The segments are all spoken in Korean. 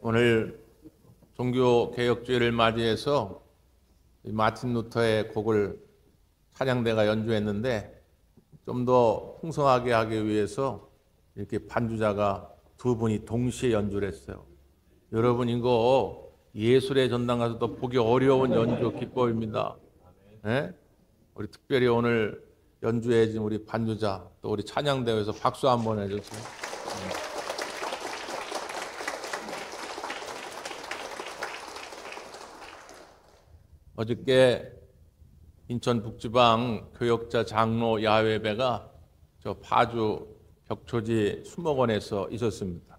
오늘 종교개혁주의를 맞이해서 마틴 루터의 곡을 찬양대가 연주했는데 좀 더 풍성하게 하기 위해서 이렇게 반주자가 두 분이 동시에 연주를 했어요. 여러분 이거 예술의 전당 가서도 보기 어려운 연주 기법입니다. 네? 우리 특별히 오늘 연주해 준 우리 반주자 또 우리 찬양대회에서 박수 한번 해주세요. 어저께 인천 북지방 교역자 장로 야외배가 저 파주 벽초지 수목원에서 있었습니다.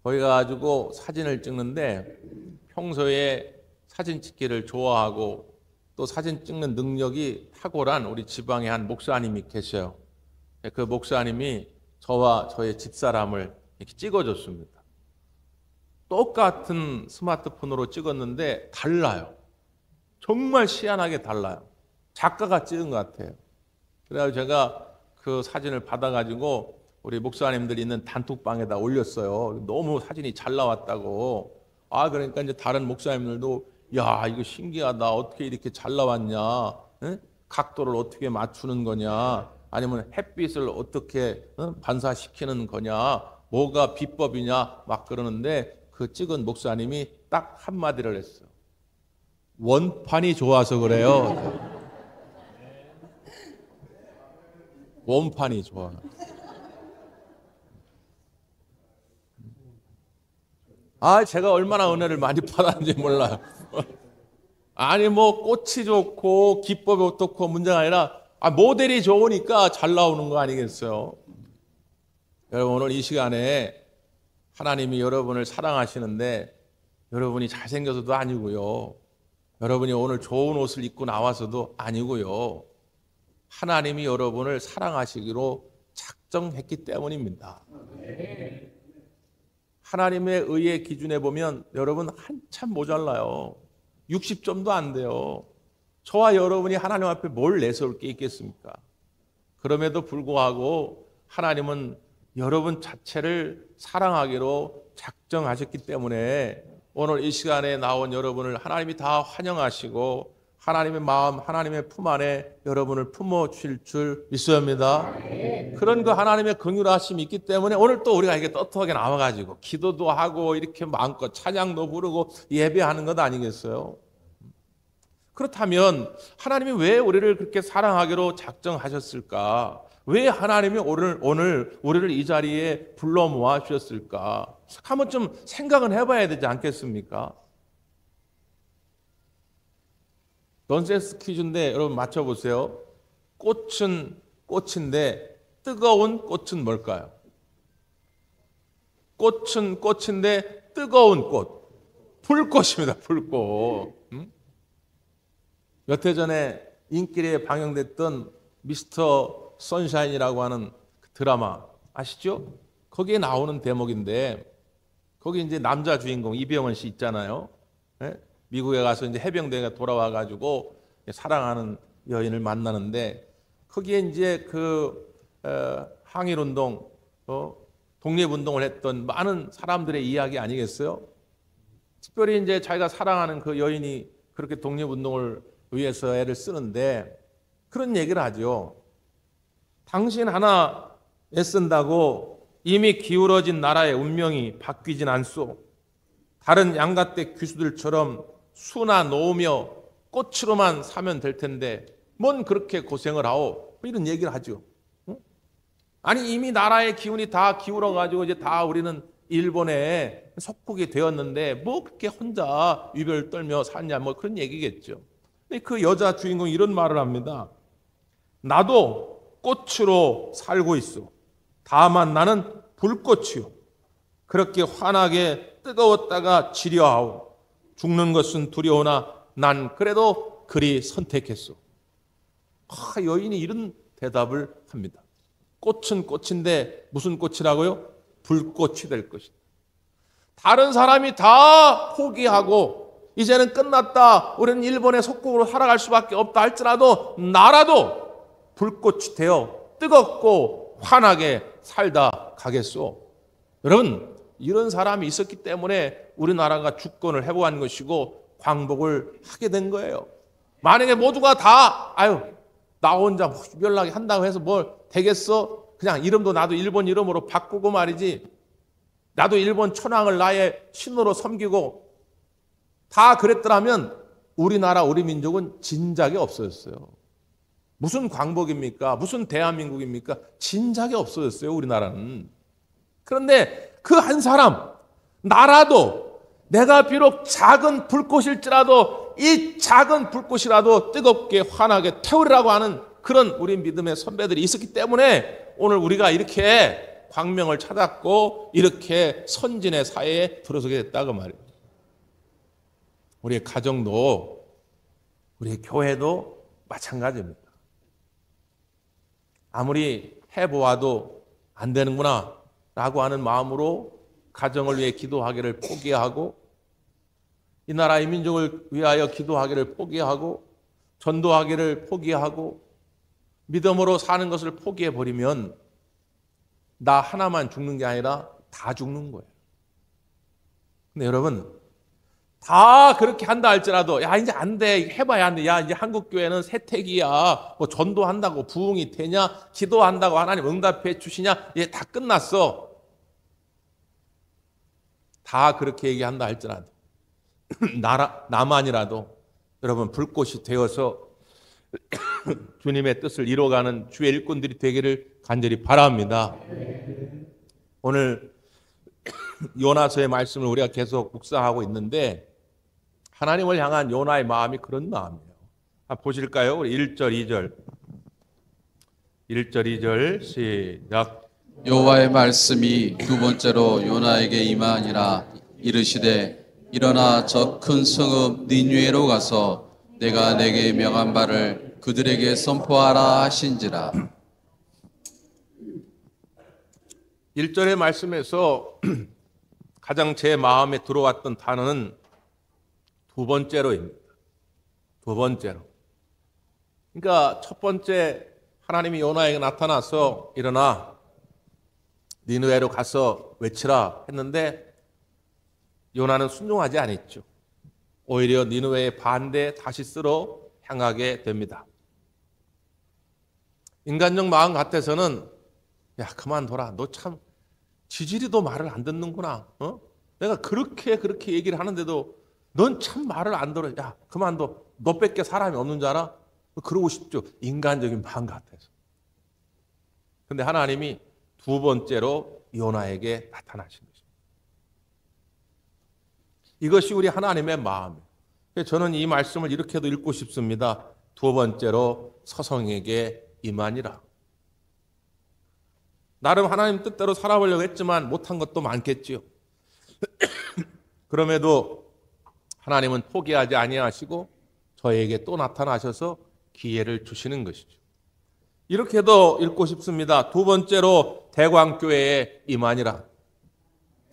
거기 가지고 사진을 찍는데 평소에 사진 찍기를 좋아하고 또 사진 찍는 능력이 탁월한 우리 지방의 한 목사님이 계셔요. 그 목사님이 저와 저의 집사람을 이렇게 찍어줬습니다. 똑같은 스마트폰으로 찍었는데 달라요. 정말 희한하게 달라요. 작가가 찍은 것 같아요. 그래서 제가 그 사진을 받아가지고 우리 목사님들이 있는 단톡방에다 올렸어요. 너무 사진이 잘 나왔다고. 그러니까 이제 다른 목사님들도 야, 이거 신기하다. 어떻게 이렇게 잘 나왔냐? 에? 각도를 어떻게 맞추는 거냐? 아니면 햇빛을 어떻게 반사시키는 거냐? 뭐가 비법이냐? 막 그러는데 그 찍은 목사님이 딱 한마디를 했어요. 원판이 좋아서 그래요. 원판이 좋아. 제가 얼마나 은혜를 많이 받았는지 몰라요. 아니 뭐 꽃이 좋고 기법이 어떻고 문제가 아니라 모델이 좋으니까 잘 나오는 거 아니겠어요? 여러분 오늘 이 시간에 하나님이 여러분을 사랑하시는데 여러분이 잘생겨서도 아니고요. 여러분이 오늘 좋은 옷을 입고 나와서도 아니고요. 하나님이 여러분을 사랑하시기로 작정했기 때문입니다. 하나님의 의의 기준에 보면 여러분 한참 모자라요. 60점도 안 돼요. 저와 여러분이 하나님 앞에 뭘 내세울 게 있겠습니까? 그럼에도 불구하고 하나님은 여러분 자체를 사랑하기로 작정하셨기 때문에 오늘 이 시간에 나온 여러분을 하나님이 다 환영하시고 하나님의 마음, 하나님의 품 안에 여러분을 품어주실 줄 믿습니다. 그런 그 하나님의 긍휼하심이 있기 때문에 오늘 또 우리가 이렇게 떳떳하게 나와가지고 기도도 하고 이렇게 마음껏 찬양도 부르고 예배하는 것 아니겠어요? 그렇다면 하나님이 왜 우리를 그렇게 사랑하기로 작정하셨을까? 왜 하나님이 오늘 우리를 이 자리에 불러 모아 주셨을까? 한번 좀 생각은 해봐야 되지 않겠습니까? 넌센스 퀴즈인데 여러분 맞춰보세요. 꽃은 꽃인데 뜨거운 꽃은 뭘까요? 꽃은 꽃인데 뜨거운 꽃. 불꽃입니다. 불꽃. 몇 해 전에 인기리에 방영됐던 미스터 선샤인이라고 하는 드라마 아시죠? 거기에 나오는 대목인데 거기 이제 남자 주인공 이병헌 씨 있잖아요. 네? 미국에 가서 이제 해병대가 돌아와 가지고 사랑하는 여인을 만나는데 거기에 이제 그 항일 운동, 독립 운동을 했던 많은 사람들의 이야기 아니겠어요? 특별히 이제 자기가 사랑하는 그 여인이 그렇게 독립 운동을 위해서 애를 쓰는데 그런 얘기를 하죠. 당신 하나 애쓴다고 이미 기울어진 나라의 운명이 바뀌진 않소. 다른 양가댁 귀수들처럼 수나 놓으며 꽃으로만 사면 될 텐데 뭔 그렇게 고생을 하오? 이런 얘기를 하죠. 아니 이미 나라의 기운이 다 기울어가지고 이제 다 우리는 일본에 속국이 되었는데 뭐 그렇게 혼자 위별 떨며 사냐 뭐 그런 얘기겠죠. 근데 그 여자 주인공이 이런 말을 합니다. 나도 꽃으로 살고 있어. 다만 나는 불꽃이요. 그렇게 환하게 뜨거웠다가 지려하오. 죽는 것은 두려우나 난 그래도 그리 선택했어. 여인이 이런 대답을 합니다. 꽃은 꽃인데 무슨 꽃이라고요? 불꽃이 될 것이다. 다른 사람이 다 포기하고 이제는 끝났다. 우리는 일본의 속국으로 살아갈 수밖에 없다 할지라도 나라도 불꽃이 되어 뜨겁고 환하게 살다 가겠소. 여러분 이런 사람이 있었기 때문에 우리나라가 주권을 회복한 것이고 광복을 하게 된 거예요. 만약에 모두가 다 나 혼자 유별나게 한다고 해서 뭘 되겠어? 그냥 이름도 나도 일본 이름으로 바꾸고 말이지. 나도 일본 천황을 나의 신으로 섬기고 다 그랬더라면 우리나라 우리 민족은 진작에 없어졌어요. 무슨 광복입니까? 무슨 대한민국입니까? 진작에 없어졌어요, 우리나라는. 그런데 그 한 사람, 나라도 내가 비록 작은 불꽃일지라도 이 작은 불꽃이라도 뜨겁게 환하게 태우리라고 하는 그런 우리 믿음의 선배들이 있었기 때문에 오늘 우리가 이렇게 광명을 찾았고 이렇게 선진의 사회에 들어서게 됐다고 말이에요. 우리의 가정도 우리의 교회도 마찬가지입니다. 아무리 해보아도 안 되는구나 라고 하는 마음으로 가정을 위해 기도하기를 포기하고 이 나라의 민족을 위하여 기도하기를 포기하고 전도하기를 포기하고 믿음으로 사는 것을 포기해버리면 나 하나만 죽는 게 아니라 다 죽는 거예요. 근데 여러분 다 그렇게 한다 할지라도 야 이제 안 돼 해봐야 안 돼. 야 이제 한국교회는 세택이야. 뭐 전도한다고 부흥이 되냐? 기도한다고 하나님 응답해 주시냐? 이제 다 끝났어. 다 그렇게 얘기한다 할지라도 나만이라도 여러분 불꽃이 되어서 주님의 뜻을 이뤄가는 주의 일꾼들이 되기를 간절히 바랍니다. 오늘 요나서의 말씀을 우리가 계속 묵상하고 있는데 하나님을 향한 요나의 마음이 그런 마음이에요. 보실까요? 우리 1절, 2절. 1절, 2절 시작. 여호와의 말씀이 두 번째로 요나에게 임하니라. 이르시되 일어나 저 큰 성읍 니느웨로 가서 내가 내게 명한 바를 그들에게 선포하라 하신지라. 1절의 말씀에서 가장 제 마음에 들어왔던 단어는 두 번째로입니다. 두 번째로. 그러니까 첫 번째 하나님이 요나에게 나타나서 일어나 니느웨로 가서 외치라 했는데 요나는 순종하지 않았죠. 오히려 니느웨의 반대 다시스로 향하게 됩니다. 인간적 마음 같아서는 야 그만둬라. 너 참 지질이도 말을 안 듣는구나. 내가 그렇게 얘기를 하는데도 넌 참 말을 안 들어. 야 그만둬. 너밖에 사람이 없는 줄 알아? 그러고 싶죠. 인간적인 마음 같아서. 근데 하나님이 두 번째로 요나에게 나타나신 것입니다. 이것이 우리 하나님의 마음이에요. 저는 이 말씀을 이렇게도 읽고 싶습니다. 두 번째로 서성에게 임하니라. 나름 하나님 뜻대로 살아보려고 했지만 못한 것도 많겠지요. 그럼에도 하나님은 포기하지 아니하시고 저에게 또 나타나셔서 기회를 주시는 것이죠. 이렇게도 읽고 싶습니다. 두 번째로 대광교회에 임하니라.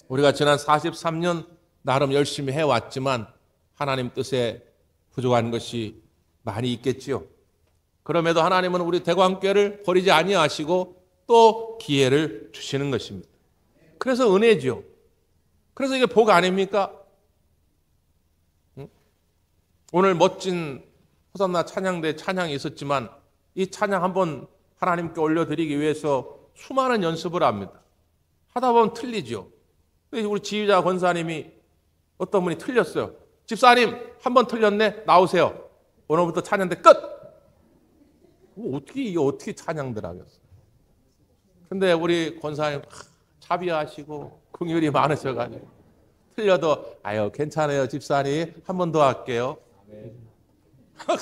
우리가 지난 43년 나름 열심히 해왔지만 하나님 뜻에 부족한 것이 많이 있겠지요. 그럼에도 하나님은 우리 대광교회를 버리지 아니하시고 또 기회를 주시는 것입니다. 그래서 은혜지요. 그래서 이게 복 아닙니까? 오늘 멋진 호산나 찬양대 찬양이 있었지만 이 찬양 한번 하나님께 올려드리기 위해서 수많은 연습을 합니다. 하다 보면 틀리죠. 우리 지휘자 권사님이 어떤 분이 틀렸어요. 집사님 한 번 틀렸네. 나오세요. 오늘부터 찬양대 끝. 어떻게 찬양들 하겠어요. 근데 우리 권사님 자비하시고 긍휼이 많으셔가지고 틀려도 아유 괜찮아요 집사님 한 번 더 할게요.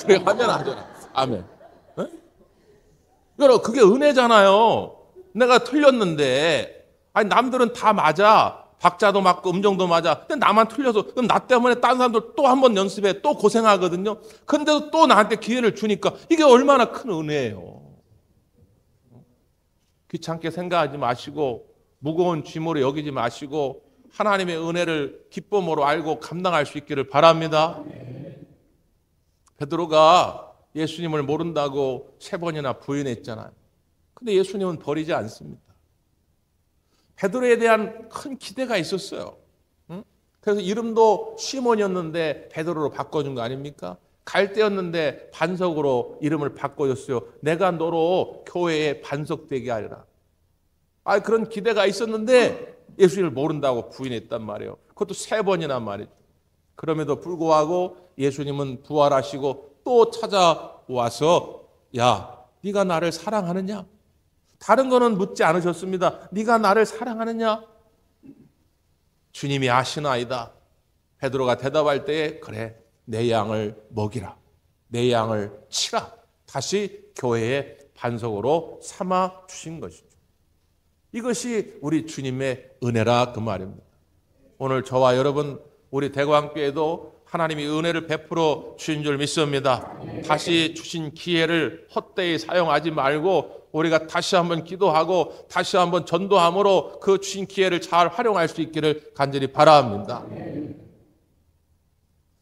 그래 하면 하잖아. 아멘. 여러분 그게 은혜잖아요. 내가 틀렸는데 아니 남들은 다 맞아. 박자도 맞고 음정도 맞아. 근데 나만 틀려서 그럼 나 때문에 다른 사람들 또 한 번 연습해 또 고생하거든요. 근데도 또 나한테 기회를 주니까 이게 얼마나 큰 은혜예요. 귀찮게 생각하지 마시고 무거운 짐으로 여기지 마시고 하나님의 은혜를 기쁨으로 알고 감당할 수 있기를 바랍니다. 베드로가 예수님을 모른다고 3번이나 부인했잖아요. 근데 예수님은 버리지 않습니다. 베드로에 대한 큰 기대가 있었어요. 응? 그래서 이름도 시몬이었는데 베드로로 바꿔준 거 아닙니까? 갈대였는데 반석으로 이름을 바꿔줬어요. 내가 너로 교회에 반석되게 하리라. 그런 기대가 있었는데 예수님을 모른다고 부인했단 말이에요. 그것도 3번이나 말이죠. 그럼에도 불구하고 예수님은 부활하시고 또 찾아와서 야, 네가 나를 사랑하느냐? 다른 거는 묻지 않으셨습니다. 네가 나를 사랑하느냐? 주님이 아시나이다. 베드로가 대답할 때에 그래, 내 양을 먹이라. 내 양을 치라. 다시 교회의 반석으로 삼아 주신 것이죠. 이것이 우리 주님의 은혜라 그 말입니다. 오늘 저와 여러분 우리 대광교회도 하나님이 은혜를 베풀어 주신 줄 믿습니다. 다시 주신 기회를 헛되이 사용하지 말고 우리가 다시 한번 기도하고 다시 한번 전도함으로 그 주신 기회를 잘 활용할 수 있기를 간절히 바랍니다.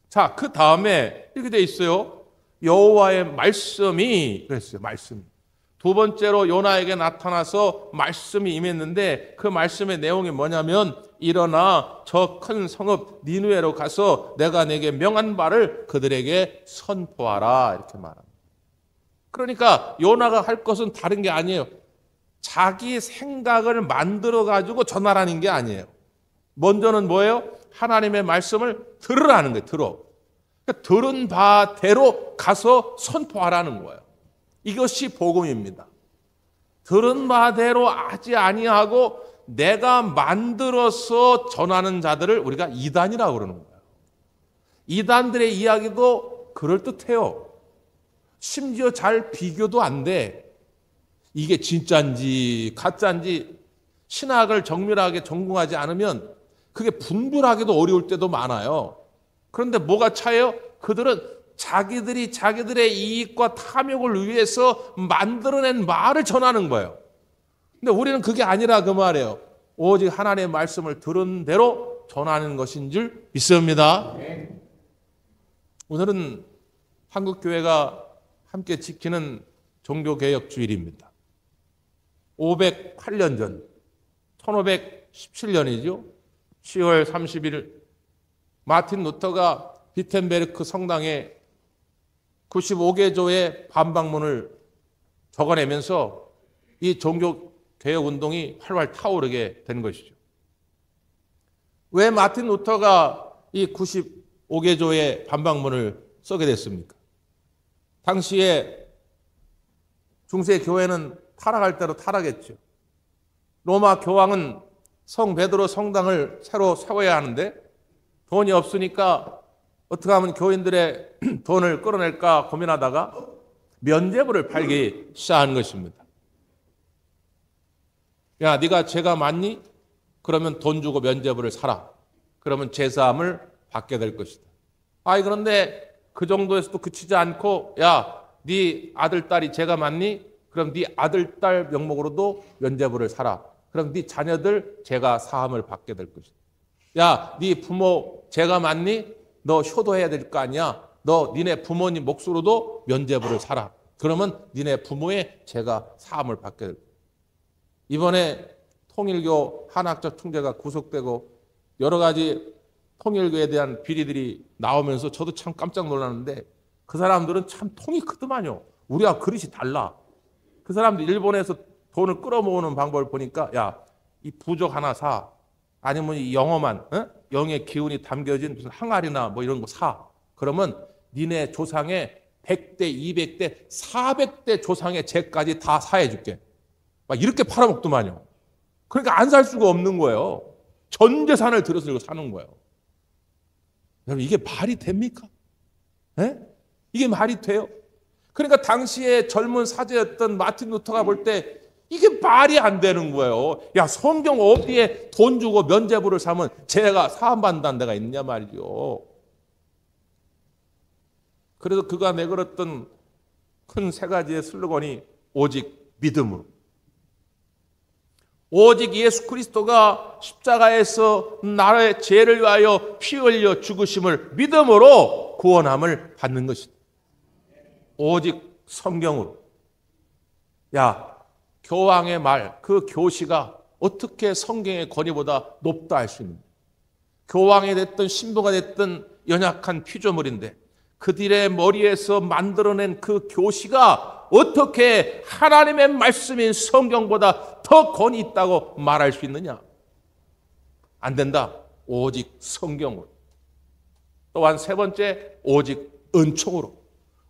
자, 그 다음에 이렇게 돼 있어요. 여호와의 말씀이 그랬어요. 말씀. 두 번째로 요나에게 나타나서 말씀이 임했는데 그 말씀의 내용이 뭐냐면 일어나 저 큰 성읍 니느웨로 가서 내가 내게 명한 바를 그들에게 선포하라 이렇게 말합니다. 그러니까 요나가 할 것은 다른 게 아니에요. 자기 생각을 만들어 가지고 전하라는 게 아니에요. 먼저는 뭐예요? 하나님의 말씀을 들으라는 거예요. 그러니까 들은 바대로 가서 선포하라는 거예요. 이것이 복음입니다. 들은 바대로 하지 아니하고 내가 만들어서 전하는 자들을 우리가 이단이라고 그러는 거예요. 이단들의 이야기도 그럴듯해요. 심지어 잘 비교도 안 돼. 이게 진짜인지 가짜인지 신학을 정밀하게 전공하지 않으면 그게 분별하기도 어려울 때도 많아요. 그런데 뭐가 차이요? 그들은 자기들이 자기들의 이익과 탐욕을 위해서 만들어낸 말을 전하는 거예요. 근데 우리는 그게 아니라 그 말이에요. 오직 하나님의 말씀을 들은 대로 전하는 것인 줄 믿습니다. 오늘은 한국교회가 함께 지키는 종교개혁주일입니다. 508년 전 1517년이죠. 10월 30일 마틴 루터가 비텐베르크 성당에 95개조의 반박문을 적어내면서 이 종교개혁운동이 활활 타오르게 된 것이죠. 왜 마틴 루터가 이 95개조의 반박문을 쓰게 됐습니까? 당시에 중세 교회는 타락할 대로 타락했죠. 로마 교황은 성 베드로 성당을 새로 세워야 하는데 돈이 없으니까 어떻게 하면 교인들의 돈을 끌어낼까 고민하다가 면죄부를 팔기 시작한 것입니다. 야, 네가 죄가 많니? 그러면 돈 주고 면죄부를 사라. 그러면 죄사함을 받게 될 것이다. 그런데 그 정도에서도 그치지 않고 야, 네 아들, 딸이 죄가 많니? 그럼 네 아들, 딸 명목으로도 면죄부를 사라. 그럼 네 자녀들 죄가 사함을 받게 될 것이다. 야, 네 부모 죄가 많니? 너 효도해야 될 거 아니야. 너 니네 부모님 몫으로도 면죄부를 사라. 그러면 니네 부모의 죄가 사함을 받게 될 거야. 이번에 통일교 한학적 총재가 구속되고 여러 가지 통일교에 대한 비리들이 나오면서 저도 참 깜짝 놀랐는데 그 사람들은 참 통이 크더만요. 우리와 그릇이 달라. 그 사람들 일본에서 돈을 끌어모으는 방법을 보니까 야, 이 부적 하나 사. 아니면 이 영어만, 영의 기운이 담겨진 무슨 항아리나 뭐 이런 거 사. 그러면 니네 조상의 100대, 200대, 400대 조상의 죄까지 다 사해 줄게. 막 이렇게 팔아먹더만요. 그러니까 안 살 수가 없는 거예요. 전 재산을 들여서 이거 사는 거예요. 여러분, 이게 말이 됩니까? 이게 말이 돼요? 그러니까 당시에 젊은 사제였던 마틴 루터가 볼 때 이게 말이 안 되는 거예요. 야, 성경 어디에 돈 주고 면죄부를 사면 죄가 사함받는다는 데가 있냐 말이죠. 그래서 그가 내걸었던 큰 3가지의 슬로건이 오직 믿음으로. 오직 예수 그리스도가 십자가에서 나라의 죄를 위하여 피 흘려 죽으심을 믿음으로 구원함을 받는 것이다. 오직 성경으로. 야, 교황의 말, 그 교시가 어떻게 성경의 권위보다 높다 할 수 있는지. 교황이 됐든 신부가 됐든 연약한 피조물인데 그들의 머리에서 만들어낸 그 교시가 어떻게 하나님의 말씀인 성경보다 더 권위 있다고 말할 수 있느냐? 안 된다. 오직 성경으로. 또한 세 번째, 오직 은총으로.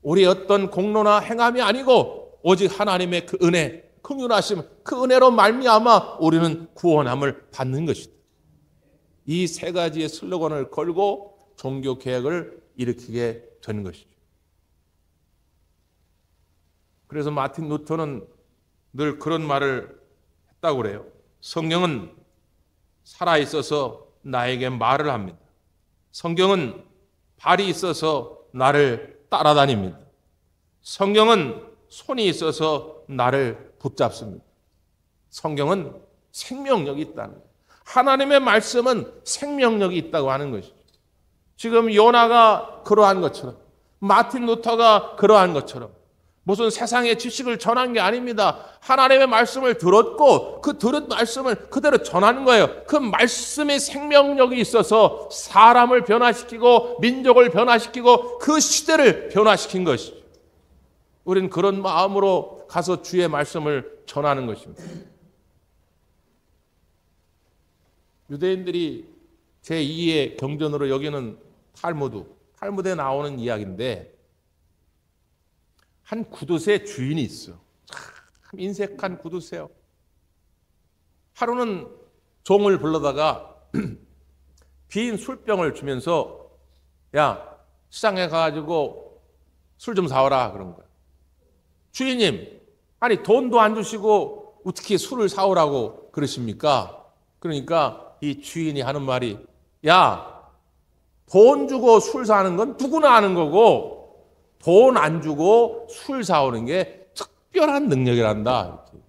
우리 어떤 공로나 행함이 아니고 오직 하나님의 그 은혜, 긍휼하심, 그 은혜로 말미암아 우리는 구원함을 받는 것이다. 이 세 가지의 슬로건을 걸고 종교 개혁을 일으키게 되는 것이죠. 그래서 마틴 루터는 늘 그런 말을 했다고 그래요. 성경은 살아있어서 나에게 말을 합니다. 성경은 발이 있어서 나를 따라다닙니다. 성경은 손이 있어서 나를 붙잡습니다. 성경은 생명력이 있다는 거예요. 하나님의 말씀은 생명력이 있다고 하는 것이죠. 지금 요나가 그러한 것처럼, 마틴 루터가 그러한 것처럼 무슨 세상의 지식을 전한 게 아닙니다. 하나님의 말씀을 들었고 그 들은 말씀을 그대로 전하는 거예요. 그 말씀의 생명력이 있어서 사람을 변화시키고 민족을 변화시키고 그 시대를 변화시킨 것이죠. 우리는 그런 마음으로 가서 주의 말씀을 전하는 것입니다. 유대인들이 제2의 경전으로 여기는 탈무드에 나오는 이야기인데 한 구두쇠 주인이 있어. 참 인색한 구두쇠요. 하루는 종을 불러다가 빈 술병을 주면서 야, 시장에 가가지고 술 좀 사오라 그런 거야. 주인님, 아니 돈도 안 주시고 어떻게 술을 사오라고 그러십니까? 그러니까 이 주인이 하는 말이 야, 돈 주고 술 사는 건 누구나 하는 거고 돈 안 주고 술 사오는 게 특별한 능력이란다. 이렇게.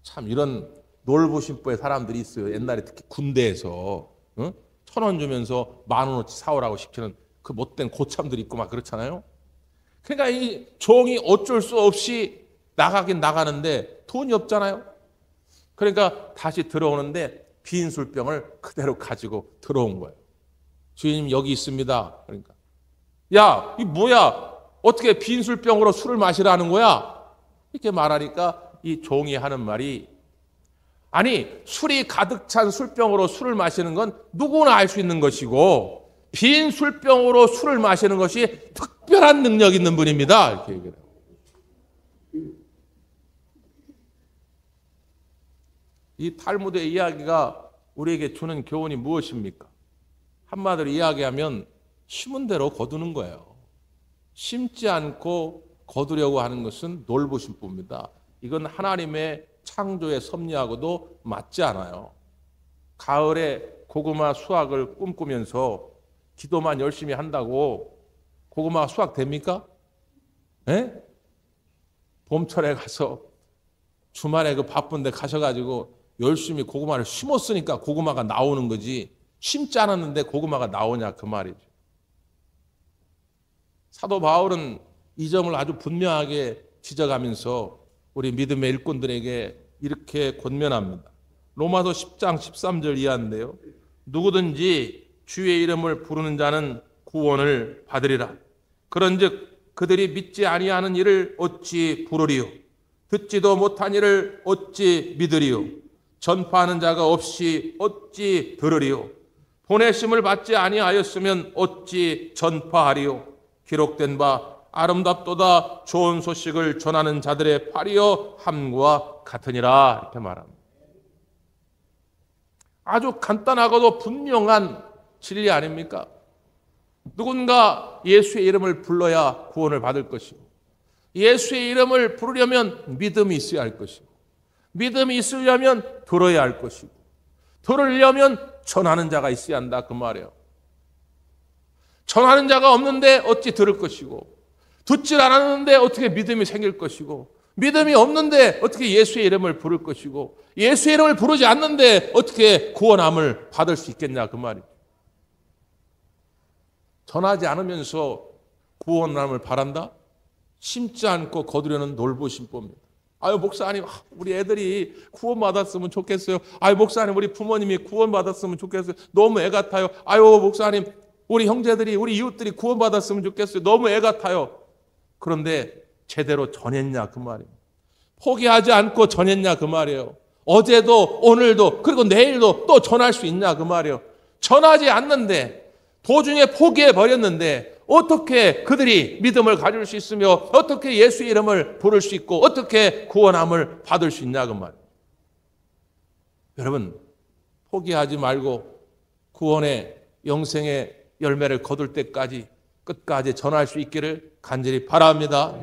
참 이런 놀부심보의 사람들이 있어요. 옛날에 특히 군대에서 1,000원 주면서 10,000원어치 사오라고 시키는 그 못된 고참들이 있고 막 그렇잖아요. 그러니까 이 종이 어쩔 수 없이 나가긴 나가는데 돈이 없잖아요. 그러니까 다시 들어오는데 빈 술병을 그대로 가지고 들어온 거예요. 주인님 여기 있습니다. 그러니까 야, 이 뭐야? 어떻게 빈 술병으로 술을 마시라는 거야? 이렇게 말하니까 이 종이 하는 말이 아니 술이 가득 찬 술병으로 술을 마시는 건 누구나 알 수 있는 것이고 빈 술병으로 술을 마시는 것이 특별한 능력 있는 분입니다. 이렇게 얘기를 해요. 이 탈무드의 이야기가 우리에게 주는 교훈이 무엇입니까? 한마디로 이야기하면 심은 대로 거두는 거예요. 심지 않고 거두려고 하는 것은 놀부심보입니다. 이건 하나님의 창조의 섭리하고도 맞지 않아요. 가을에 고구마 수확을 꿈꾸면서 기도만 열심히 한다고 고구마 수확 됩니까? 예? 봄철에 가서 주말에 그 바쁜데 가셔가지고 열심히 고구마를 심었으니까 고구마가 나오는 거지 심지 않았는데 고구마가 나오냐 그 말이죠. 사도 바울은 이 점을 아주 분명하게 지적하면서 우리 믿음의 일꾼들에게 이렇게 권면합니다. 로마서 10장 13절 이하인데요. 누구든지 주의 이름을 부르는 자는 구원을 받으리라. 그런즉 그들이 믿지 아니하는 이를 어찌 부르리요? 듣지도 못한 이를 어찌 믿으리요? 전파하는 자가 없이 어찌 들으리요? 보내심을 받지 아니하였으면 어찌 전파하리요? 기록된 바 아름답도다 좋은 소식을 전하는 자들의 팔이여 함과 같으니라 이렇게 말합니다. 아주 간단하고도 분명한 진리 아닙니까? 누군가 예수의 이름을 불러야 구원을 받을 것이고 예수의 이름을 부르려면 믿음이 있어야 할 것이고 믿음이 있으려면 들어야 할 것이고 들으려면 전하는 자가 있어야 한다 그 말이에요. 전하는 자가 없는데 어찌 들을 것이고 듣질 않았는데 어떻게 믿음이 생길 것이고 믿음이 없는데 어떻게 예수의 이름을 부를 것이고 예수의 이름을 부르지 않는데 어떻게 구원함을 받을 수 있겠냐 그 말이죠. 전하지 않으면서 구원함을 바란다? 심지 않고 거두려는 놀부심보입니다. 아유 목사님, 우리 애들이 구원받았으면 좋겠어요. 아유 목사님, 우리 부모님이 구원받았으면 좋겠어요. 너무 애 같아요. 아유 목사님, 우리 형제들이, 우리 이웃들이 구원받았으면 좋겠어요. 너무 애 같아요. 그런데 제대로 전했냐 그 말이에요. 포기하지 않고 전했냐 그 말이에요. 어제도 오늘도 그리고 내일도 또 전할 수 있냐 그 말이에요. 전하지 않는데, 도중에 포기해 버렸는데 어떻게 그들이 믿음을 가질 수 있으며 어떻게 예수의 이름을 부를 수 있고 어떻게 구원함을 받을 수 있냐 그 말이에요. 여러분, 포기하지 말고 구원의 영생의 열매를 거둘 때까지 끝까지 전할 수 있기를 간절히 바랍니다.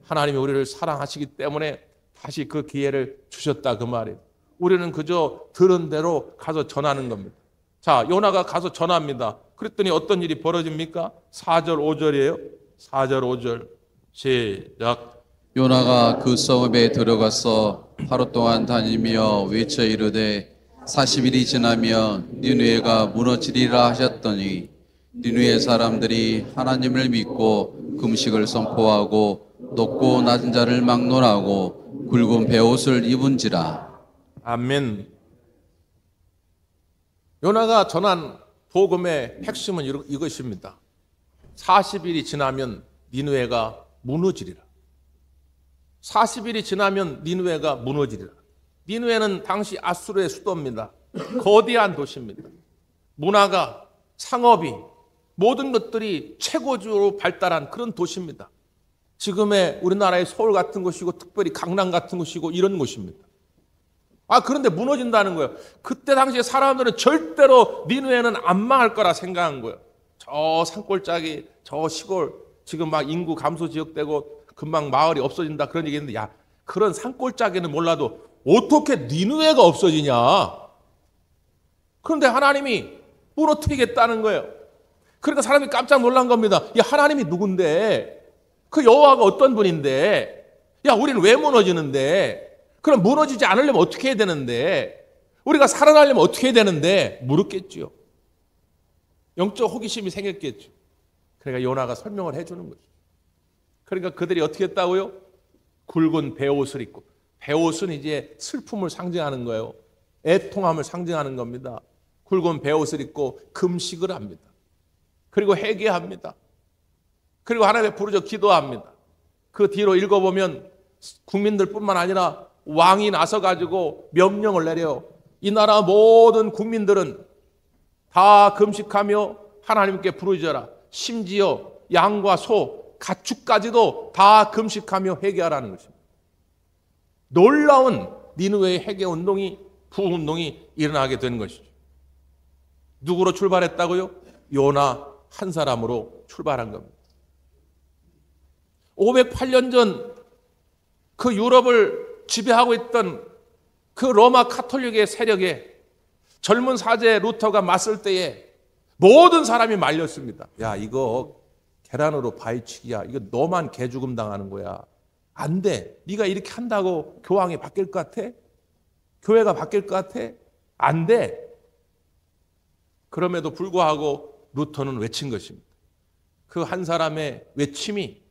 하나님이 우리를 사랑하시기 때문에 다시 그 기회를 주셨다 그 말이에요. 우리는 그저 들은 대로 가서 전하는 겁니다. 자, 요나가 가서 전합니다. 그랬더니 어떤 일이 벌어집니까? 4절 5절이에요. 4절 5절 시작. 요나가 그 성읍에 들어가서 하루 동안 다니며 외쳐 이르되 40일이 지나면 니느웨가 무너지리라 하셨더니 니느웨 사람들이 하나님을 믿고 금식을 선포하고 높고 낮은 자를 막론하고 굵은 베옷을 입은지라. 아멘. 요나가 전한 복음의 핵심은 이것입니다. 40일이 지나면 니느웨가 무너지리라. 40일이 지나면 니느웨가 무너지리라. 니느웨는 당시 아수르의 수도입니다. 거대한 도시입니다. 문화가, 상업이, 모든 것들이 최고조로 발달한 그런 도시입니다. 지금의 우리나라의 서울 같은 곳이고 특별히 강남 같은 곳이고 이런 곳입니다. 그런데 무너진다는 거예요. 그때 당시에 사람들은 절대로 니느웨는 안 망할 거라 생각한 거예요. 저 산골짜기, 저 시골, 지금 막 인구 감소 지역되고 금방 마을이 없어진다 그런 얘기했는데, 야, 그런 산골짜기는 몰라도 어떻게 니느웨가 없어지냐? 그런데 하나님이 무너뜨리겠다는 거예요. 그러니까 사람이 깜짝 놀란 겁니다. 야, 하나님이 누군데? 그 여호와가 어떤 분인데? 야, 우리는 왜 무너지는데? 그럼 무너지지 않으려면 어떻게 해야 되는데? 우리가 살아나려면 어떻게 해야 되는데? 물었겠죠. 영적 호기심이 생겼겠죠. 그러니까 요나가 설명을 해주는 거죠. 그러니까 그들이 어떻게 했다고요? 굵은 베옷을 입고, 베옷은 이제 슬픔을 상징하는 거예요. 애통함을 상징하는 겁니다. 굵은 베옷을 입고 금식을 합니다. 그리고 회개합니다. 그리고 하나님의 부르짖어 기도합니다. 그 뒤로 읽어보면 국민들뿐만 아니라 왕이 나서가지고 명령을 내려 이 나라 모든 국민들은 다 금식하며 하나님께 부르짖어라. 심지어 양과 소, 가축까지도 다 금식하며 회개하라는 것입니다. 놀라운 니느웨의 회개 운동이, 부흥운동이 일어나게 된 것이죠. 누구로 출발했다고요? 요나 한 사람으로 출발한 겁니다. 508년 전 그 유럽을 지배하고 있던 그 로마 카톨릭의 세력에 젊은 사제 루터가 맞설 때에 모든 사람이 말렸습니다. 야, 이거 계란으로 바위치기야. 이거 너만 개죽음 당하는 거야. 안 돼. 네가 이렇게 한다고 교황이 바뀔 것 같아? 교회가 바뀔 것 같아? 안 돼. 그럼에도 불구하고 루터는 외친 것입니다. 그 한 사람의 외침이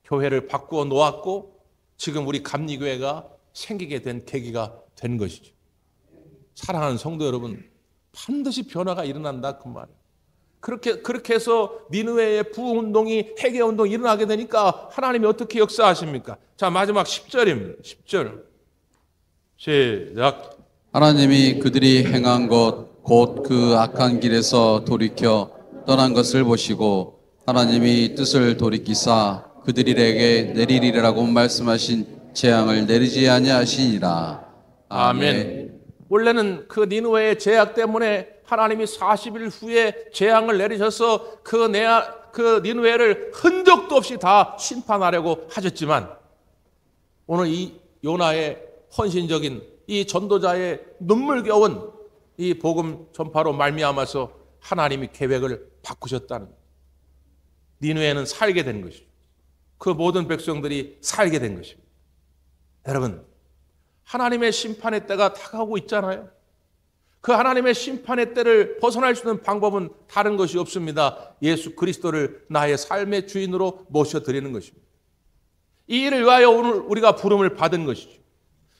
교회를 바꾸어 놓았고 지금 우리 감리교회가 생기게 된 계기가 된 것이죠. 사랑하는 성도 여러분, 반드시 변화가 일어난다 그 말이에요. 그렇게 해서 니느웨의 부흥운동이, 회개운동이 일어나게 되니까 하나님이 어떻게 역사하십니까? 자, 마지막 10절입니다. 10절 시작. 하나님이 그들이 행한 것 곧 그 악한 길에서 돌이켜 떠난 것을 보시고 하나님이 뜻을 돌이키사 그들에게 내리리라고 말씀하신 재앙을 내리지 아니하시니라. 아멘. 원래는 그 니느웨의 죄악 때문에 하나님이 40일 후에 재앙을 내리셔서 그 니느웨를 흔적도 없이 다 심판하려고 하셨지만 오늘 이 요나의 헌신적인 이 전도자의 눈물겨운 이 복음 전파로 말미암아서 하나님이 계획을 바꾸셨다는 거예요. 니느웨는 살게 된 것이죠. 그 모든 백성들이 살게 된 것입니다. 여러분, 하나님의 심판의 때가 다가오고 있잖아요. 그 하나님의 심판의 때를 벗어날 수 있는 방법은 다른 것이 없습니다. 예수 그리스도를 나의 삶의 주인으로 모셔드리는 것입니다. 이 일을 위하여 오늘 우리가 부름을 받은 것이죠.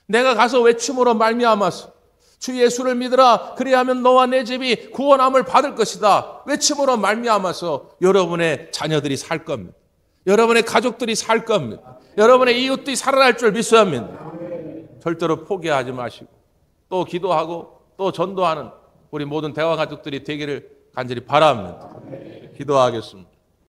내가 가서 외침으로 말미암아서 주 예수를 믿으라 그리하면 너와 내 집이 구원함을 받을 것이다. 외침으로 말미암아서 여러분의 자녀들이 살 겁니다. 여러분의 가족들이 살 겁니다. 여러분의 이웃들이 살아날 줄 믿어야 합니다. 절대로 포기하지 마시고 또 기도하고 또 전도하는 우리 모든 대화 가족들이 되기를 간절히 바랍니다. 기도하겠습니다.